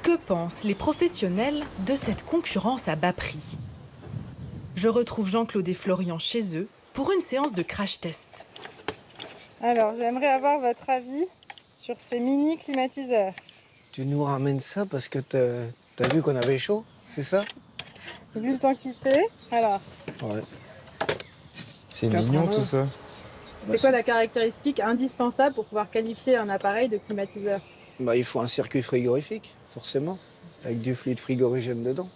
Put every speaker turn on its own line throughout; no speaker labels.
Que pensent les professionnels de cette concurrence à bas prix? Je retrouve Jean-Claude et Florian chez eux pour une séance de crash test.
Alors, j'aimerais avoir votre avis sur ces mini climatiseurs.
Tu nous ramènes ça parce que t'as vu qu'on avait chaud, c'est ça?
Vu le temps qu'il fait, alors,
Ouais.
C'est mignon tout ça.
c'est quoi la caractéristique indispensable pour pouvoir qualifier un appareil de climatiseur?
Bah, il faut un circuit frigorifique, forcément, avec du fluide frigorigène dedans,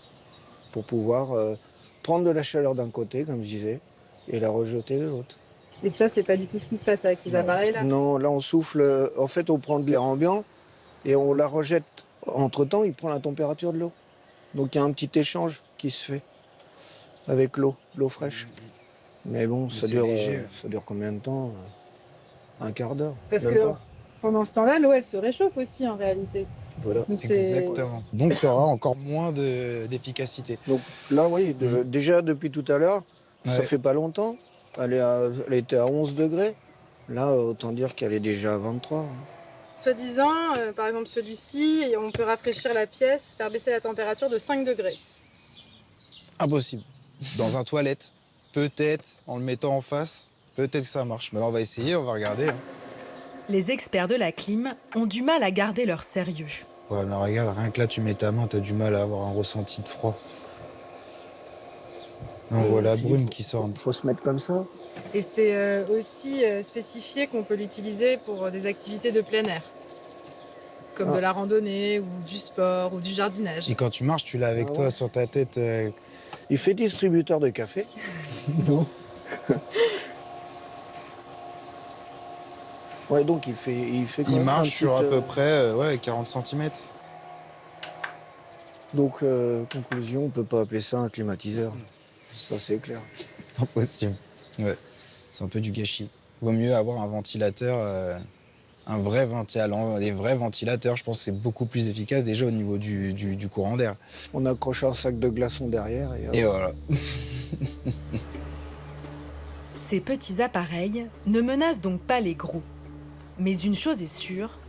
pour pouvoir prendre de la chaleur d'un côté, comme je disais, et la rejeter de l'autre.
Et ça, c'est pas du tout ce qui se passe avec ces appareils-là.
Non, là on souffle, en fait on prend de l'air ambiant et on la rejette. Entre-temps, il prend la température de l'eau. Donc il y a un petit échange qui se fait avec l'eau fraîche. Mais bon, ça dure combien de temps? Un quart d'heure.
Parce
même
que
pas.
pendant ce temps-là, l'eau, elle se réchauffe aussi en réalité.
Voilà.
Donc
Exactement. Donc il y aura encore moins d'efficacité.
Donc là, oui, déjà depuis tout à l'heure, ça
Ouais.
fait pas longtemps. Elle était à 11 degrés. Là, autant dire qu'elle est déjà à 23.
Soi-disant, par exemple celui-ci, on peut rafraîchir la pièce, faire baisser la température de 5 degrés.
Impossible. Dans un toilette, peut-être, en le mettant en face, peut-être que ça marche. Mais là, on va essayer, on va regarder.
Les experts de la clim ont du mal à garder leur sérieux.
Ouais, mais regarde, rien que là, tu mets ta main, t'as du mal à avoir un ressenti de froid. On voit la brume qui sort.
Faut se mettre comme ça.
Et c'est aussi spécifié qu'on peut l'utiliser pour des activités de plein air, comme de la randonnée, ou du sport, ou du jardinage.
Et quand tu marches, tu l'as avec
Ah
toi
ouais.
sur ta tête.
Il fait distributeur de café. Non. Ouais, donc il fait quand
Il
même
marche
un
sur
petit,
à peu près 40 cm.
Donc, conclusion, on peut pas appeler ça un climatiseur. Ça, c'est clair.
Impossible. Ouais, c'est un peu du gâchis. Vaut mieux avoir un ventilateur, des vrais ventilateurs. Je pense que c'est beaucoup plus efficace déjà au niveau du courant d'air.
On accroche un sac de glaçons derrière
Et voilà.
Ces petits appareils ne menacent donc pas les gros. Mais une chose est sûre,